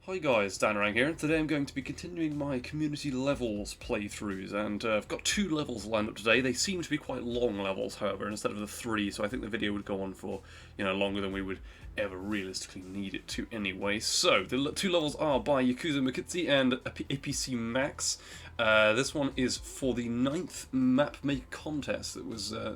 Hi guys, Dan Rang here, and today I'm going to be continuing my community levels playthroughs, and I've got 2 levels lined up today. They seem to be quite long levels, however, instead of the 3, so I think the video would go on for, longer than we would ever realistically need it to anyway. So, the 2 levels are by Yakuza Mukitsu and APC Max. This one is for the 9th map make contest that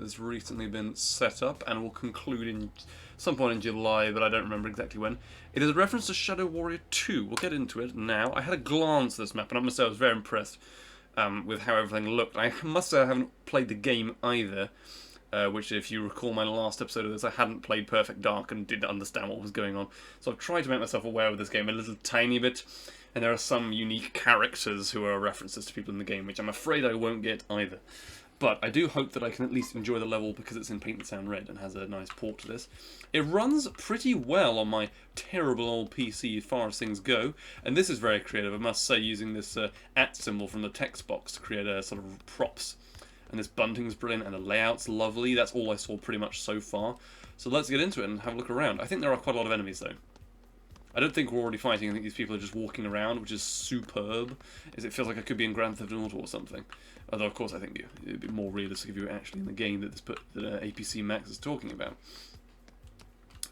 has recently been set up and will conclude in some point in July, but I don't remember exactly when. It is a reference to Shadow Warrior 2. We'll get into it now. I had a glance at this map, and I must say I was very impressed with how everything looked. I must say I haven't played the game either, which, if you recall my last episode of this, I hadn't played Perfect Dark and didn't understand what was going on. So I've tried to make myself aware of this game a little tiny bit, and there are some unique characters who are references to people in the game, which I'm afraid I won't get either. But I do hope that I can at least enjoy the level because it's in Paint and Sound Red and has a nice port to this. It runs pretty well on my terrible old PC as far as things go, and this is very creative, I must say, using this @ symbol from the text box to create a sort of props. And this bunting's brilliant and the layout's lovely. That's all I saw pretty much so far. So let's get into it and have a look around. I think there are quite a lot of enemies though. I don't think we're already fighting. I think these people are just walking around, which is superb. As it feels like I could be in Grand Theft Auto or something. Although, of course, I think it'd be more realistic if you were actually in the game that APC Max is talking about.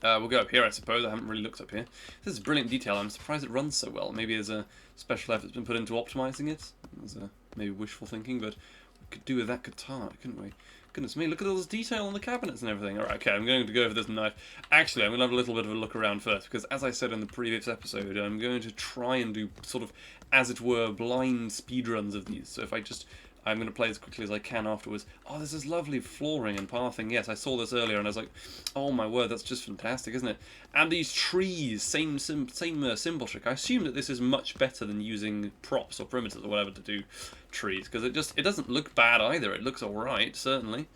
We'll go up here, I suppose. I haven't really looked up here. This is brilliant detail. I'm surprised it runs so well. Maybe there's a special effort's been put into optimizing it. There's maybe wishful thinking, but we could do with that katana, couldn't we? Goodness me, look at all this detail on the cabinets and everything. Alright, okay, I'm going to go for this knife. Actually, I'm going to have a little bit of a look around first, because as I said in the previous episode, I'm going to try and do sort of, as it were, blind speedruns of these. So if I'm going to play as quickly as I can afterwards. Oh, this is lovely flooring and pathing. Yes, I saw this earlier and I was like, oh my word, that's just fantastic, isn't it? And these trees, same symbol trick. I assume that this is much better than using props or perimeters or whatever to do trees, because it doesn't look bad either. It looks alright, certainly.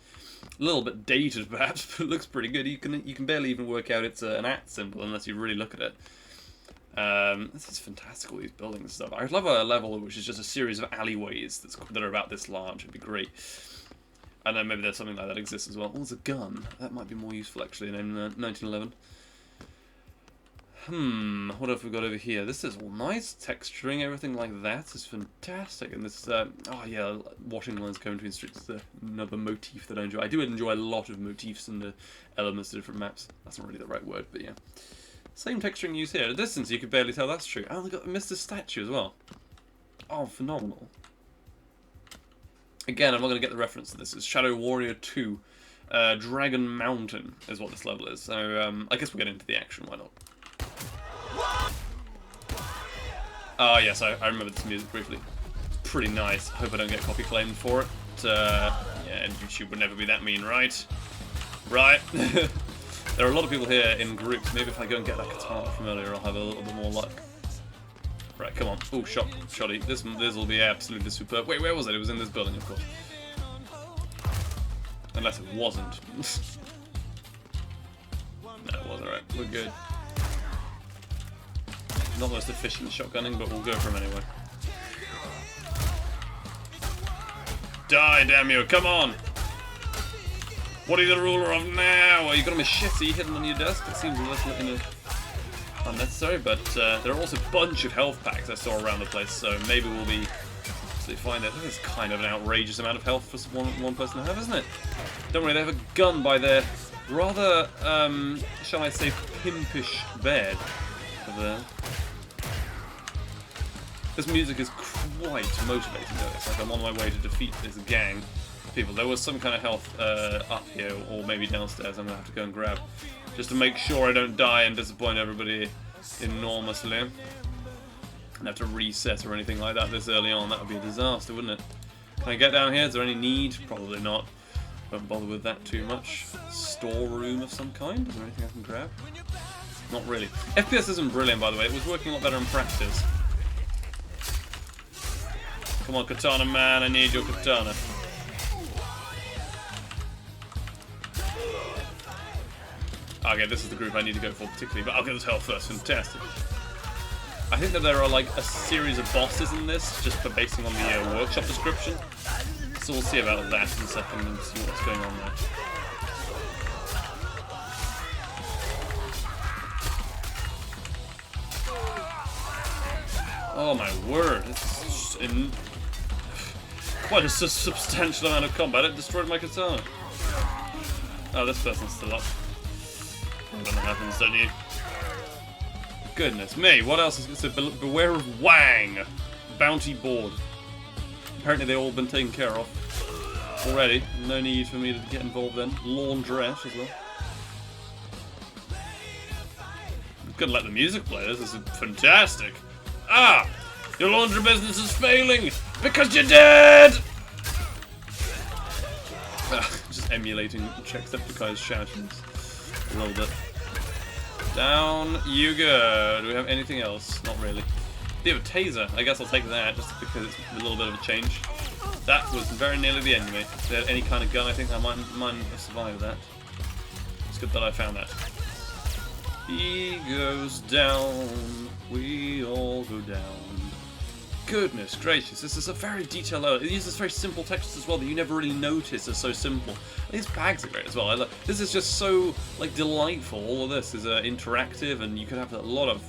A little bit dated perhaps, but it looks pretty good. You can barely even work out it's an @ symbol unless you really look at it. This is fantastic, all these buildings and stuff. I'd love a level which is just a series of alleyways that are about this large. It'd be great. I know maybe there's something like that exists as well. Oh, there's a gun. That might be more useful actually in 1911. What have we got over here? This is all nice. Texturing, everything like that is fantastic. And this, oh yeah, washing lines going between streets is another motif that I enjoy. I do enjoy a lot of motifs and elements to different maps. That's not really the right word, but yeah. Same texturing used here. At a distance, you could barely tell that's true. Oh, they missed a statue as well. Oh, phenomenal. Again, I'm not going to get the reference to this. It's Shadow Warrior 2. Dragon Mountain is what this level is. So, I guess we'll get into the action. Why not? Oh, yes, I remember this music briefly. It's pretty nice. Hope I don't get copy claimed for it. Yeah, YouTube would never be that mean, right? Right? There are a lot of people here in groups. Maybe if I go and get that katana from earlier, I'll have a little bit more luck. Right, come on. Oh, shoddy. This will be absolutely superb. Wait, where was it? It was in this building, of course. Unless it wasn't. No, it wasn't. Right, we're good. Not most efficient shotgunning, but we'll go for him anyway. Die, damn you! Come on! What are you the ruler of now? Well, you got a machete hidden on your desk. That seems a little unnecessary, but there are also a bunch of health packs I saw around the place, so maybe we'll be absolutely fine there. That is kind of an outrageous amount of health for one person to have, isn't it? Don't worry, they have a gun by their rather, shall I say, pimpish bed. This music is quite motivating though. It's like I'm on my way to defeat this gang of people. There was some kind of health up here, or maybe downstairs. I'm going to have to go and grab, just to make sure I don't die and disappoint everybody enormously. And have to reset or anything like that this early on. That would be a disaster, wouldn't it? Can I get down here? Is there any need? Probably not. Don't bother with that too much. Storeroom of some kind? Is there anything I can grab? Not really. FPS isn't brilliant, by the way. It was working a lot better in practice. Come on, katana man, I need your katana. Okay, this is the group I need to go for particularly, but I'll get this health first. Fantastic. I think that there are like a series of bosses in this, just for basing on the workshop description. So we'll see about that in a second and see what's going on there. Oh my word, it's quite a substantial amount of combat. It destroyed my katana. Oh, this person's still up. When that happens, don't you? Goodness me, what else is so beware of Wang! Bounty board. Apparently they've all been taken care of already. No need for me to get involved then. Laundrette as well. I'm gonna let the music play. This is fantastic. Ah! Your laundry business is failing because you're dead! Just emulating Jacksepticeye's shoutings a little bit. Down you go. Do we have anything else? Not really. Do you have a taser? I guess I'll take that just because it's a little bit of a change. That was very nearly the enemy. If they had any kind of gun, I think I might have survived that. It's good that I found that. He goes down. We all go down. Goodness gracious, this is a very detailed level. It uses very simple textures as well that you never really notice are so simple. These bags are great as well. This is just so like delightful. All of this is interactive, and you can have there's a lot of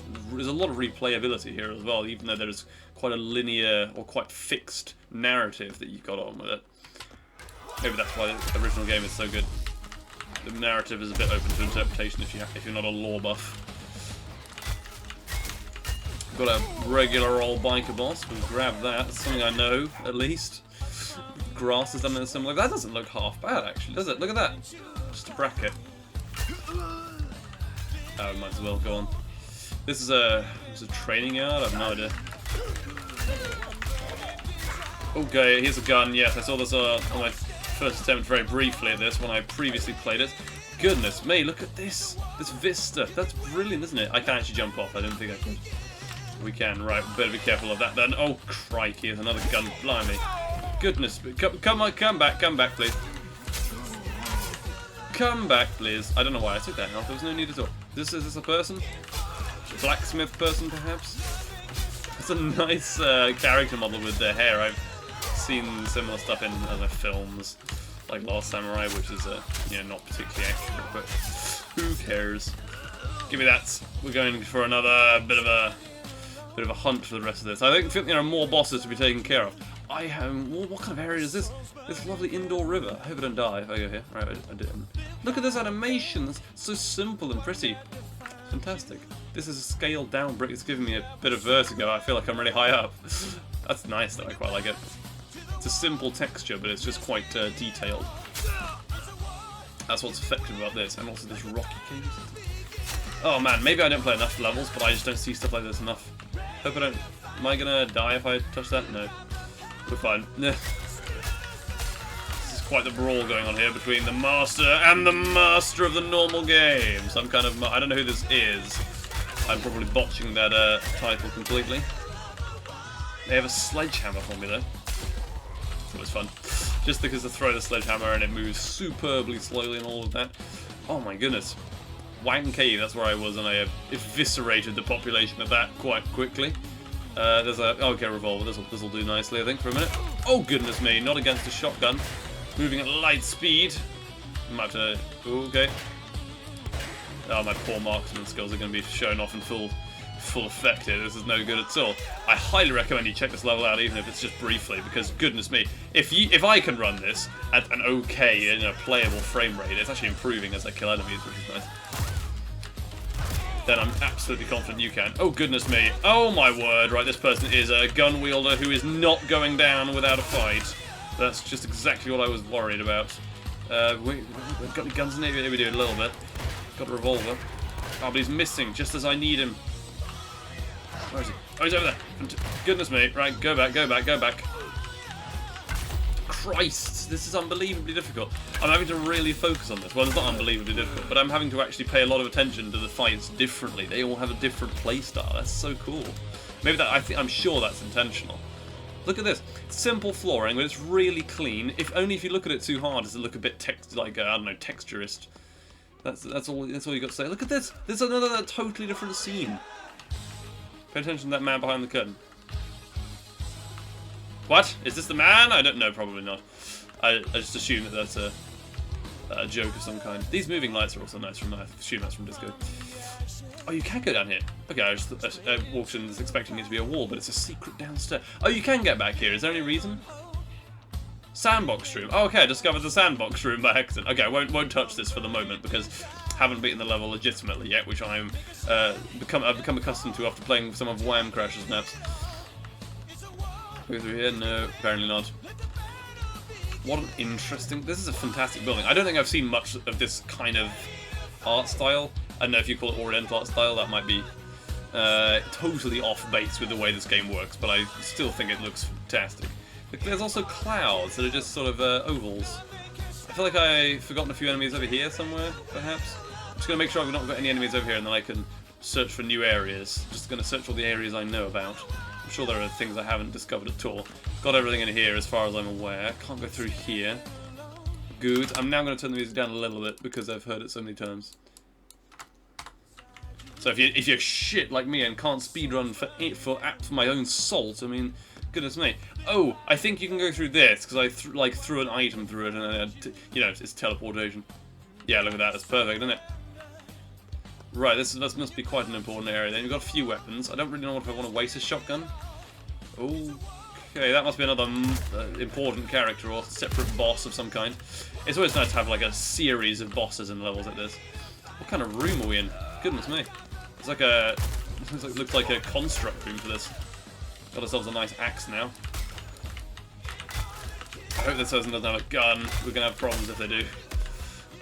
replayability here as well, even though there's quite a linear or quite fixed narrative that you've got on with it. Maybe that's why the original game is so good. The narrative is a bit open to interpretation if you're not a lore buff. Got a regular old biker boss. We'll grab that. That's something I know, at least. Grass is done in a similar. That doesn't look half bad, actually, does it? Look at that. Just a bracket. Oh, might as well go on. This is a training yard. I have no idea. Okay, here's a gun. Yes, I saw this on my first attempt very briefly at this when I previously played it. Goodness me, look at this. This vista. That's brilliant, isn't it? I can actually jump off. I didn't think I could. We can, right, better be careful of that then. Oh, crikey, there's another gun, blimey. Goodness, come back, please. Come back, please. I don't know why I took that health, there was no need at all. Is this a person? A blacksmith person, perhaps? It's a nice character model with their hair. I've seen similar stuff in other films, like Last Samurai, which is, not particularly accurate, but who cares? Give me that. We're going for another bit of a hunt for the rest of this. I think there are more bosses to be taken care of. What kind of area is this? This lovely indoor river. I hope I don't die if I go here. Right, I didn't. Look at this animation. That's so simple and pretty. Fantastic. This is a scaled down brick. It's giving me a bit of vertigo. I feel like I'm really high up. That's nice though. I quite like it. It's a simple texture, but it's just quite detailed. That's what's effective about this. And also this rocky cave. Oh man, maybe I don't play enough levels, but I just don't see stuff like this enough. Hope I don't. Am I gonna die if I touch that? No. We're fine. This is quite the brawl going on here between the master and the master of the normal games. I'm kind of. I don't know who this is. I'm probably botching that title completely. They have a sledgehammer for me though. It was fun. Just because I throw the sledgehammer and it moves superbly slowly and all of that. Oh my goodness. Wang Cave, that's where I was, and I eviscerated the population of that quite quickly. There's a... Okay, revolver. This'll do nicely, I think, for a minute. Oh, goodness me. Not against a shotgun. Moving at light speed. I might have to... Okay. Oh, my poor marksman skills are going to be shown off in full effect here. This is no good at all. I highly recommend you check this level out, even if it's just briefly, because goodness me, if I can run this at an okay, playable frame rate, it's actually improving as I kill enemies, which is nice. Then I'm absolutely confident you can. Oh, goodness me. Oh, my word. Right, this person is a gun wielder who is not going down without a fight. That's just exactly what I was worried about. We've got any guns in here? Here we do a little bit. Got a revolver. Oh, but he's missing just as I need him. Where is he? Oh, he's over there. Goodness me. Right, go back. Christ, this is unbelievably difficult. I'm having to really focus on this. Well, it's not unbelievably difficult, but I'm having to actually pay a lot of attention to the fights differently. They all have a different playstyle. That's so cool. Maybe I'm sure that's intentional. Look at this. Simple flooring, but it's really clean. Only if you look at it too hard, does it look a bit I don't know, texturist. That's all you got to say. Look at this. This is another totally different scene. Pay attention to that man behind the curtain. What? Is this the man? I don't know, probably not. I just assume that that's a joke of some kind. These moving lights are also nice from I assume that's from Disco. Oh, you can go down here. Okay, I just walked in expecting it to be a wall, but it's a secret downstairs. Oh, you can get back here. Is there any reason? Sandbox room. Oh, okay, I discovered the sandbox room by accident. Okay, I won't touch this for the moment because I haven't beaten the level legitimately yet, which I've become accustomed to after playing some of Wham Crash's maps. Go through here? No, apparently not. What an interesting... This is a fantastic building. I don't think I've seen much of this kind of art style. I don't know if you call it Oriental art style. That might be totally off base with the way this game works, but I still think it looks fantastic. There's also clouds that are just sort of ovals. I feel like I've forgotten a few enemies over here somewhere, perhaps. I'm just going to make sure I've not got any enemies over here, and then I can search for new areas. Just going to search all the areas I know about. I'm sure there are things I haven't discovered at all. Got everything in here as far as I'm aware. Can't go through here. Good. I'm now going to turn the music down a little bit because I've heard it so many times. So if you're shit like me and can't speedrun for my own salt, I mean, goodness me. Oh, I think you can go through this because I threw an item through it and you know, it's teleportation. Yeah, look at that. That's perfect, isn't it? Right, this must be quite an important area. Then you've got a few weapons. I don't really know if I want to waste a shotgun. Okay, that must be another important character or separate boss of some kind. It's always nice to have like a series of bosses in levels like this. What kind of room are we in? Goodness me. It's like a... looks like a construct room for this. Got ourselves a nice axe now. I hope this person doesn't have a gun. We're going to have problems if they do.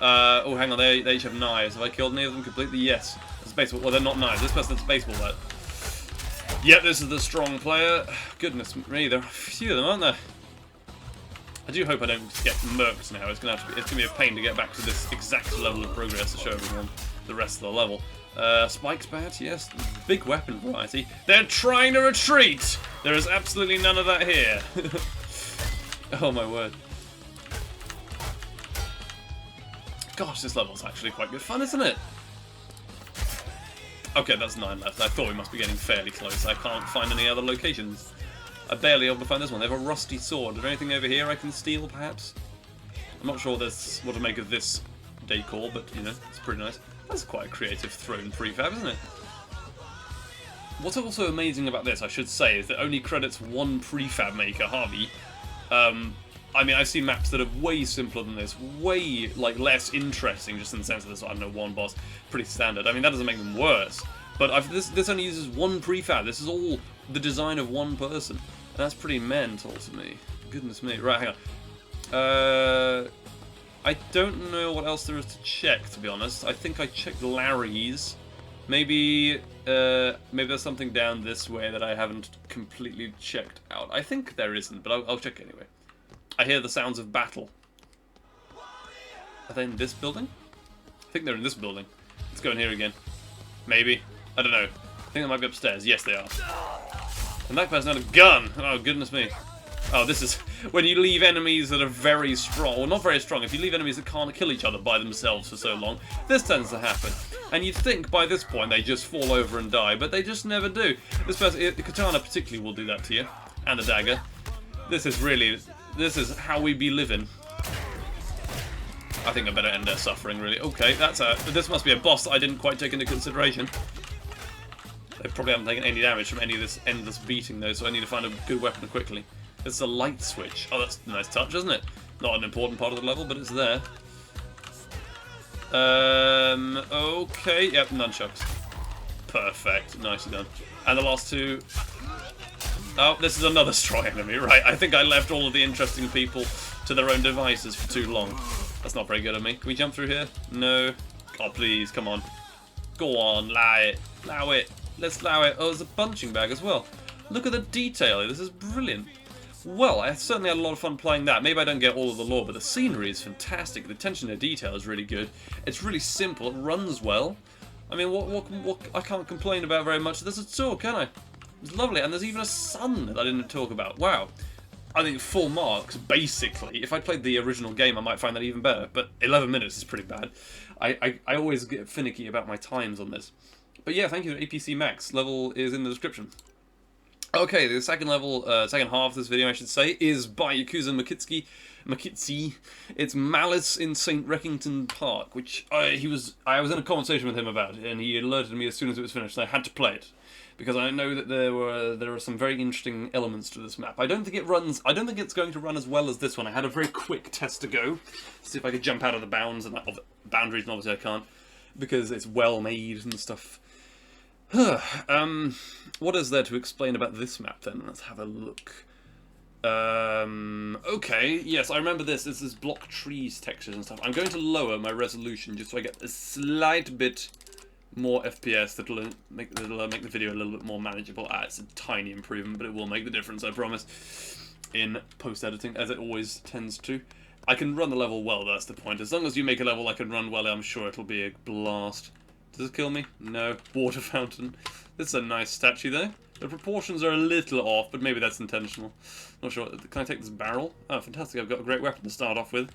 Oh, hang on, they each have knives. Have I killed any of them completely? Yes. That's baseball. Well, they're not knives. This person's baseball bat. Yep, this is the strong player. Goodness me, there are a few of them, aren't there? I do hope I don't get murked now. It's gonna be a pain to get back to this exact level of progress to show everyone the rest of the level. Spike's bat, yes. Big weapon variety. They're trying to retreat! There is absolutely none of that here. Oh my word. Gosh, this level's actually quite good fun, isn't it? Okay, that's 9 left. I thought we must be getting fairly close. I can't find any other locations. I'm barely able to find this one. They have a rusty sword. Is there anything over here I can steal, perhaps? I'm not sure what to make of this decor, but, you know, it's pretty nice. That's quite a creative throne prefab, isn't it? What's also amazing about this, I should say, is that only credits one prefab maker, Harvey. I mean, I've seen maps that are way simpler than this, way, like, less interesting, just in the sense that there's, I don't know, one boss, pretty standard. I mean, that doesn't make them worse, but this only uses one prefab. This is all the design of one person, and that's pretty mental to me. Goodness me. Right, hang on. I don't know what else there is to check, to be honest. I think I checked Larry's. Maybe there's something down this way that I haven't completely checked out. I think there isn't, but I'll check anyway. I hear the sounds of battle. Are they in this building? I think they're in this building. Let's go in here again. Maybe. I don't know. I think they might be upstairs. Yes, they are. And that person had a gun. Oh, goodness me. Oh, this is when you leave enemies that are very strong. Well, not very strong. If you leave enemies that can't kill each other by themselves for so long, this tends to happen. And you'd think by this point they just fall over and die, but they just never do. This person, the katana particularly, will do that to you. And the dagger. This is how we be living. I think I better end their suffering, really. Okay, this must be a boss that I didn't quite take into consideration. They probably haven't taken any damage from any of this endless beating, though, so I need to find a good weapon quickly. It's a light switch. Oh, that's a nice touch, isn't it? Not an important part of the level, but it's there. Okay, yep, nunchucks. Perfect, nicely done. And the last two... Oh, this is another strong enemy, right? I think I left all of the interesting people to their own devices for too long. That's not very good of me. Can we jump through here? No. Oh, please, come on. Go on, allow it. Allow it. Let's allow it. Oh, there's a punching bag as well. Look at the detail. This is brilliant. Well, I certainly had a lot of fun playing that. Maybe I don't get all of the lore, but the scenery is fantastic. The attention to detail is really good. It's really simple. It runs well. I mean, what I can't complain about very much of this at all, can I? It's lovely, and there's even a sun that I didn't talk about. Wow. I think full marks, basically. If I played the original game, I might find that even better, but 11 minutes is pretty bad. I always get finicky about my times on this. But yeah, thank you to APC Max. Level is in the description. Okay, the second level, second half of this video, I should say, is by Yakuza Makitsi. It's Malice in St. Wreckington Park, which I was in a conversation with him about, and he alerted me as soon as it was finished, so I had to play it. Because I know that there are some very interesting elements to this map. I don't think it's going to run as well as this one. I had a very quick test to go, see if I could jump out of the bounds and boundaries, and obviously I can't, because it's well made and stuff. What is there to explain about this map then? Let's have a look. Okay, yes, I remember this. This is block trees, textures and stuff. I'm going to lower my resolution just so I get a slight bit more FPS that'll make the video a little bit more manageable. It's a tiny improvement, but it will make the difference, I promise, in post-editing, as it always tends to. I can run the level well, that's the point. As long as you make a level I can run well, I'm sure it'll be a blast. Does it kill me? No. Water fountain. This is a nice statue there. The proportions are a little off, but maybe that's intentional. Not sure. Can I take this barrel? Oh, fantastic. I've got a great weapon to start off with.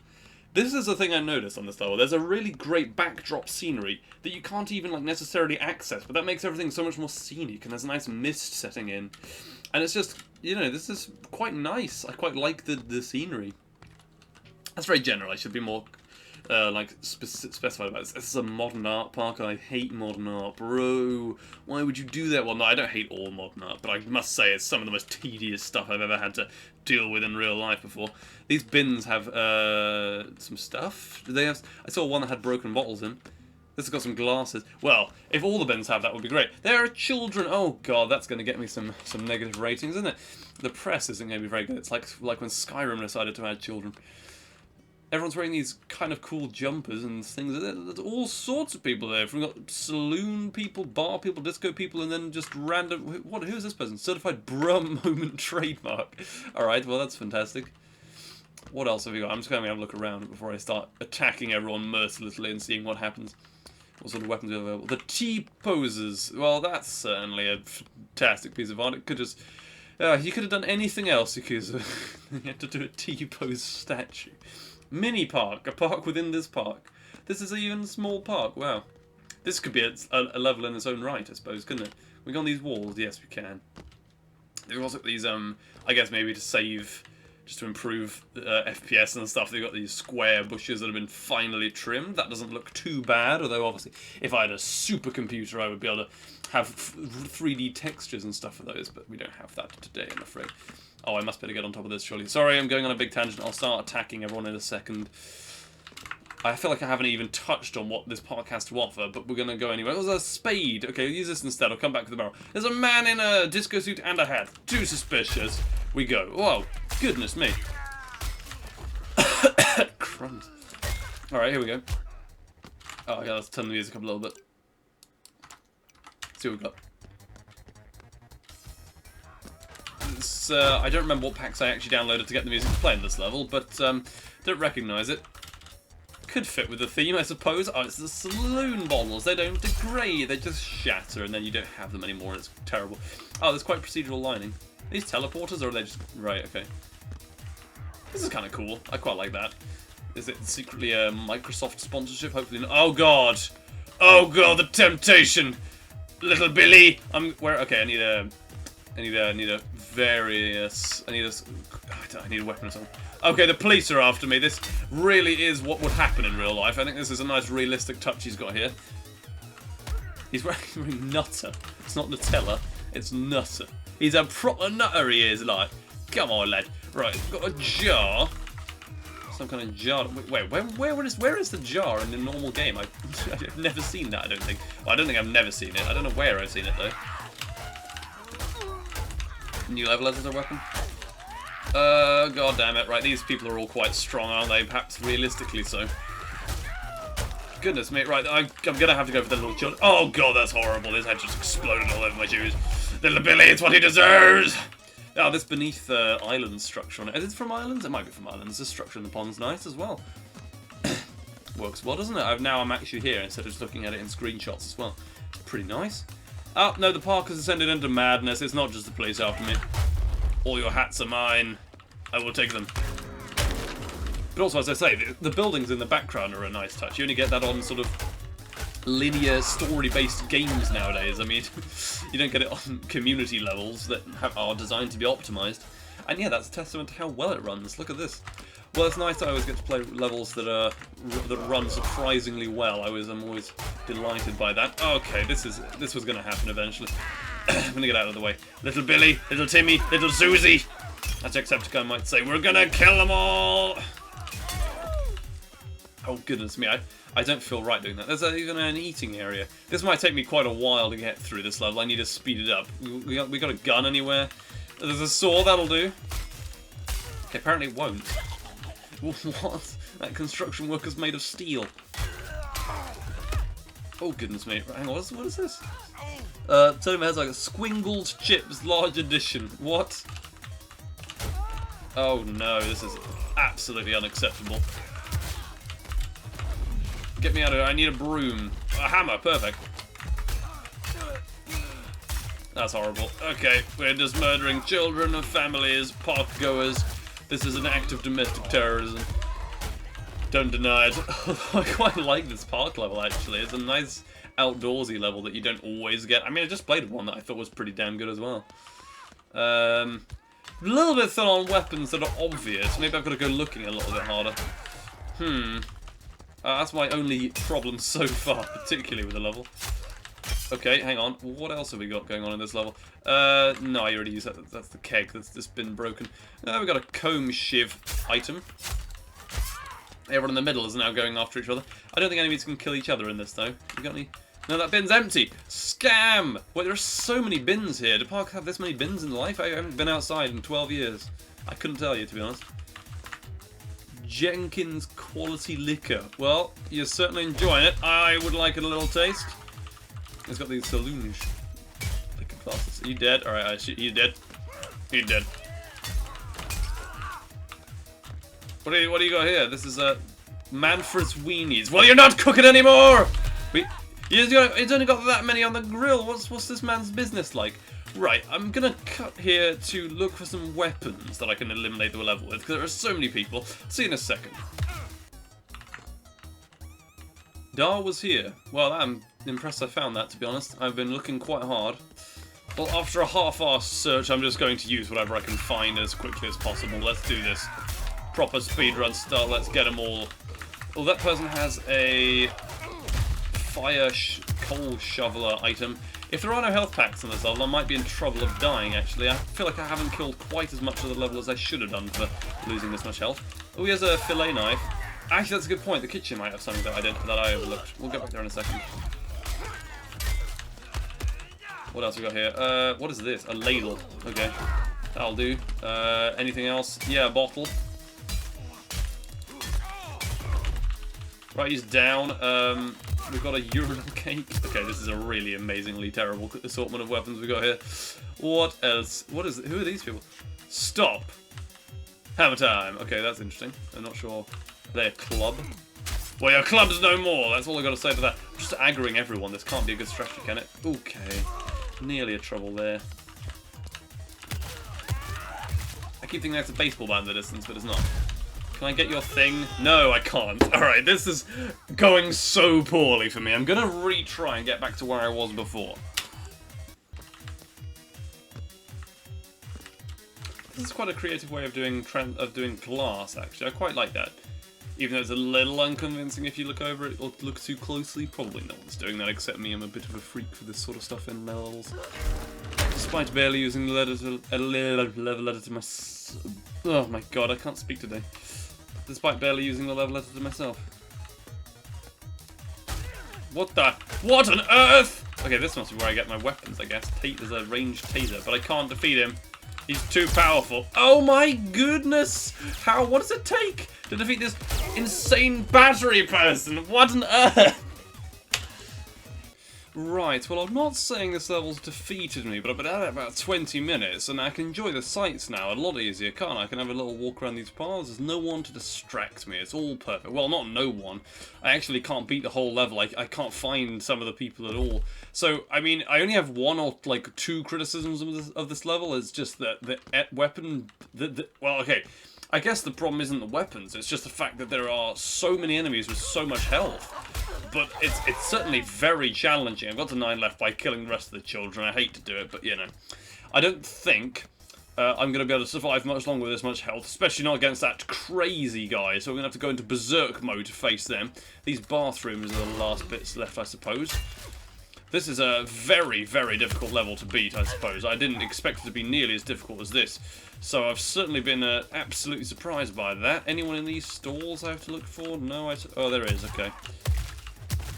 This is the thing I noticed on this level. There's a really great backdrop scenery that you can't even necessarily access, but that makes everything so much more scenic, and there's a nice mist setting in. And it's just, this is quite nice. I quite like the scenery. That's very general. I should be more specified about this. This is a modern art park. I hate modern art, bro. Why would you do that? Well, no, I don't hate all modern art, but I must say it's some of the most tedious stuff I've ever had to deal with in real life before. These bins have some stuff. Do they have? I saw one that had broken bottles in. This has got some glasses. Well, if all the bins have that, would be great. There are children. Oh god, that's going to get me some negative ratings, isn't it? The press isn't going to be very good. It's like when Skyrim decided to add children. Everyone's wearing these kind of cool jumpers and things. There's all sorts of people there. We've got saloon people, bar people, disco people, and then just random... Who is this person? Certified Brum Moment trademark. Alright, well that's fantastic. What else have we got? I'm just going to have a look around before I start attacking everyone mercilessly and seeing what happens. What sort of weapons are available? The T-poses. Well, that's certainly a fantastic piece of art. It could just... you could have done anything else, because you had to do a T-pose statue. Mini park, a park within this park. This is even a small park, wow. This could be a level in its own right, I suppose, couldn't it? We got these walls, yes we can. There are also these, I guess maybe to save, just to improve FPS and stuff, they've got these square bushes that have been finely trimmed. That doesn't look too bad, although obviously if I had a supercomputer I would be able to have 3D textures and stuff for those, but we don't have that today, I'm afraid. Oh, I must be able to get on top of this, surely. Sorry, I'm going on a big tangent. I'll start attacking everyone in a second. I feel like I haven't even touched on what this park has to offer, but we're going to go anyway. There's a spade. Okay, use this instead. I'll come back with the barrel. There's a man in a disco suit and a hat. Too suspicious. We go. Whoa, goodness me. Crumbs. Alright, here we go. Oh, yeah, let's turn the music up a little bit. Let's see what we've got. I don't remember what packs I actually downloaded to get the music to play in this level, but don't recognise it. Could fit with the theme, I suppose. Oh, it's the saloon bottles. They don't degrade, they just shatter, and then you don't have them anymore, and it's terrible. Oh, there's quite procedural lining. Are these teleporters, or are they just... Right, okay. This is kind of cool. I quite like that. Is it secretly a Microsoft sponsorship? Hopefully not. Oh, God! Oh, God, the temptation! Little Billy! Okay, I need a weapon or something. Okay, the police are after me. This really is what would happen in real life. I think this is a nice realistic touch he's got here. He's wearing Nutter. It's not Nutella, it's Nutter. He's a proper nutter, he is, like. Come on, lad. Right, we've got a jar. Some kind of jar. Wait, where is the jar in the normal game? I've never seen that, I don't think. Well, I don't think I've never seen it. I don't know where I've seen it, though. New level as a weapon. God damn it. Right, these people are all quite strong, aren't they? Perhaps realistically so. Goodness me. Right, I'm gonna have to go for the little children. Oh god, that's horrible. His head just exploded all over my shoes. Little Billy, it's what he deserves! Oh, this beneath island structure on it. Is it from islands? It might be from islands. This structure in the pond's nice as well. Works well, doesn't it? Now I'm actually here instead of just looking at it in screenshots as well. It's pretty nice. Oh, no, the park has descended into madness. It's not just the police after me. All your hats are mine. I will take them. But also, as I say, the buildings in the background are a nice touch. You only get that on sort of linear story-based games nowadays. I mean, you don't get it on community levels that are designed to be optimized. And yeah, that's a testament to how well it runs. Look at this. Well, it's nice that I always get to play levels that run surprisingly well. I'm always delighted by that. Okay, this was going to happen eventually. I'm going to get out of the way. Little Billy, little Timmy, little Susie. As Jacksepticeye might say, we're going to kill them all. Oh goodness me, I don't feel right doing that. There's even an eating area. This might take me quite a while to get through this level. I need to speed it up. We got a gun anywhere? There's a saw, that'll do. Okay, apparently it won't. What? That construction worker's made of steel. Oh goodness me. Hang on, what is this? Tony has like a Squingled Chips Large Edition. What? Oh no, this is absolutely unacceptable. Get me out of here. I need a broom. A hammer, perfect. That's horrible. Okay, we're just murdering children and families, park goers. This is an act of domestic terrorism. Don't deny it. I quite like this park level, actually. It's a nice outdoorsy level that you don't always get. I mean, I just played one that I thought was pretty damn good as well. A little bit thin on weapons that are obvious. Maybe I've got to go looking a little bit harder. That's my only problem so far, particularly with the level. Okay, hang on. What else have we got going on in this level? No, I already used that. That's the keg that's just been broken. We've got a comb shiv item. Everyone in the middle is now going after each other. I don't think enemies can kill each other in this, though. You got any? No, that bin's empty. Scam! Wait, there are so many bins here. Do parks have this many bins in life? I haven't been outside in 12 years. I couldn't tell you, to be honest. Jenkins quality liquor. Well, you're certainly enjoying it. I would like it a little taste. It's got these saloonish liquor glasses. Are you dead? Alright, I shoot. You dead? You dead. What do you got here? This is Manfred's Weenies. Well, you're not cooking anymore! It's only got that many on the grill. What's this man's business like? Right, I'm gonna cut here to look for some weapons that I can eliminate the level with, because there are so many people. See you in a second. Dar was here. Well, I'm impressed I found that, to be honest. I've been looking quite hard. Well, after a half-assed search, I'm just going to use whatever I can find as quickly as possible. Let's do this. Proper speedrun style. Let's get them all. Well, that person has a coal shoveler item. If there are no health packs on this level, I might be in trouble of dying, actually. I feel like I haven't killed quite as much of the level as I should have done for losing this much health. Oh, he has a fillet knife. Actually, that's a good point. The kitchen might have something that I overlooked. We'll get back there in a second. What else we got here? What is this? A ladle. Okay. That'll do. Anything else? Yeah, a bottle. Right, he's down. We've got a urinal cake. Okay, this is a really amazingly terrible assortment of weapons we got here. What else? What is it? Who are these people? Stop. Hammer time. Okay, that's interesting. I'm not sure. They're club. Well, your club's no more. That's all I got to say to that. Just aggroing everyone. This can't be a good strategy, can it? Okay. Nearly a trouble there. I keep thinking that's a baseball bat in the distance, but it's not. Can I get your thing? No, I can't. Alright, this is going so poorly for me. I'm gonna retry and get back to where I was before. This is quite a creative way of doing glass, actually. I quite like that. Even though it's a little unconvincing if you look over it or look too closely. Probably no one's doing that except me. I'm a bit of a freak for this sort of stuff in levels. Despite barely using the level editor myself. Oh my god, I can't speak today. Despite barely using the level editor myself. What on earth? Okay, this must be where I get my weapons, I guess. There's a ranged taser, but I can't defeat him. He's too powerful. Oh my goodness! What does it take to defeat this insane battery person? What on earth? Right, well, I'm not saying this level's defeated me, but I've been at it about 20 minutes, and I can enjoy the sights now a lot easier, can't I? I can have a little walk around these paths. There's no one to distract me. It's all perfect. Well, not no one. I actually can't beat the whole level. I can't find some of the people at all. So, I mean, I only have one or, like, two criticisms of this level. It's just that the weapon... well, okay. I guess the problem isn't the weapons. It's just the fact that there are so many enemies with so much health. but it's certainly very challenging. I've got to 9 left by killing the rest of the children. I hate to do it, but you know. I don't think I'm going to be able to survive much longer with this much health, especially not against that crazy guy, so we're going to have to go into berserk mode to face them. These bathrooms are the last bits left, I suppose. This is a very, very difficult level to beat, I suppose. I didn't expect it to be nearly as difficult as this. So I've certainly been absolutely surprised by that. Anyone in these stalls I have to look for? No, oh, there is, okay.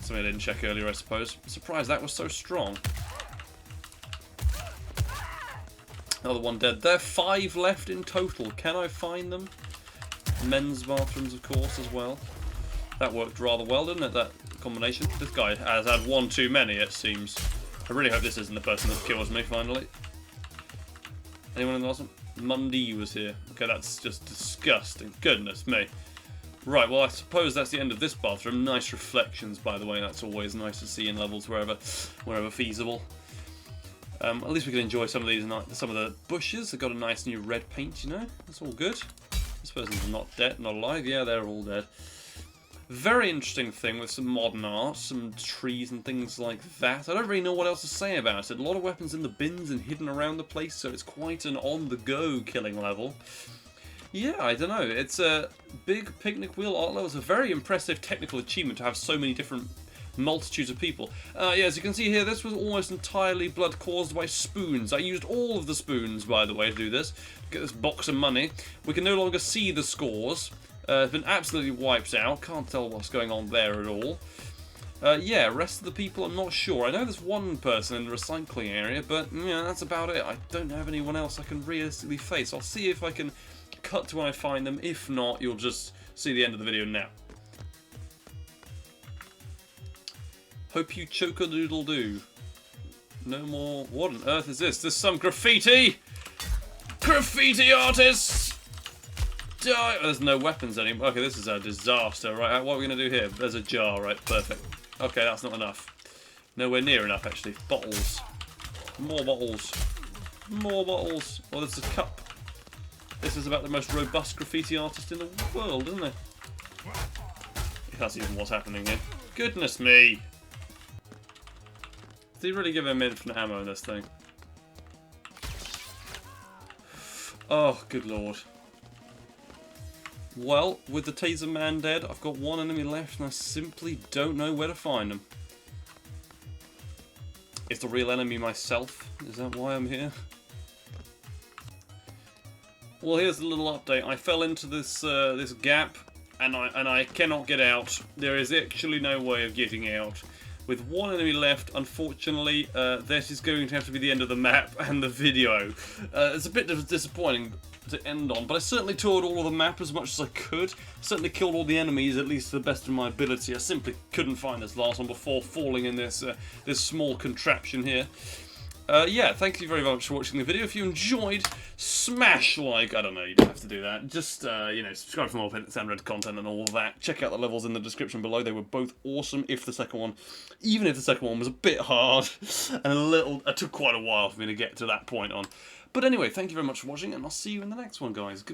Something I didn't check earlier, I suppose. Surprised that was so strong. Another one dead there. 5 left in total. Can I find them? Men's bathrooms, of course, as well. That worked rather well, didn't it, that combination? This guy has had one too many, it seems. I really hope this isn't the person that kills me, finally. Anyone in the last one? Mundy was here. Okay, that's just disgusting. Goodness me. Right, well, I suppose that's the end of this bathroom. Nice reflections, by the way. That's always nice to see in levels wherever feasible. At least we can enjoy some of these, some of the bushes. They've got a nice new red paint, you know. That's all good. This person's not dead, not alive. Yeah, they're all dead. Very interesting thing with some modern art, some trees and things like that. I don't really know what else to say about it. A lot of weapons in the bins and hidden around the place, so it's quite an on-the-go killing level. Yeah, I don't know. It's a big picnic wheel art level. It's a very impressive technical achievement to have so many different multitudes of people. Yeah, as you can see here, this was almost entirely blood caused by spoons. I used all of the spoons, by the way, to do this. To get this box of money. We can no longer see the scores. It's been absolutely wiped out. Can't tell what's going on there at all. Yeah, rest of the people I'm not sure. I know there's one person in the recycling area, but yeah, that's about it. I don't have anyone else I can realistically face. I'll see if I can cut to when I find them. If not, you'll just see the end of the video now. Hope you choke-a-doodle-doo. No more... What on earth is this? There's some graffiti! Graffiti artists! Die! Oh, there's no weapons anymore. Okay, this is a disaster. Right, what are we going to do here? There's a jar, right? Perfect. Okay, that's not enough. Nowhere near enough, actually. Bottles. More bottles. More bottles. Oh, there's a cup. This is about the most robust graffiti artist in the world, isn't it? That's even what's happening here. Goodness me! Did he really give him infinite ammo in this thing? Oh, good lord. Well, with the taser man dead, I've got one enemy left and I simply don't know where to find him. Is the real enemy myself? Is that why I'm here? Well, here's a little update. I fell into this this gap and I cannot get out. There is actually no way of getting out. With one enemy left, unfortunately, that is going to have to be the end of the map and the video. It's a bit disappointing to end on, but I certainly toured all of the map as much as I could. Certainly killed all the enemies, at least to the best of my ability. I simply couldn't find this last one before falling in this this small contraption here. Yeah, thank you very much for watching the video. If you enjoyed, smash like, I don't know, you don't have to do that. Just, you know, subscribe for more Sandred content and all of that. Check out the levels in the description below. They were both awesome, even if the second one was a bit hard and it took quite a while for me to get to that point on. But anyway, thank you very much for watching, and I'll see you in the next one, guys.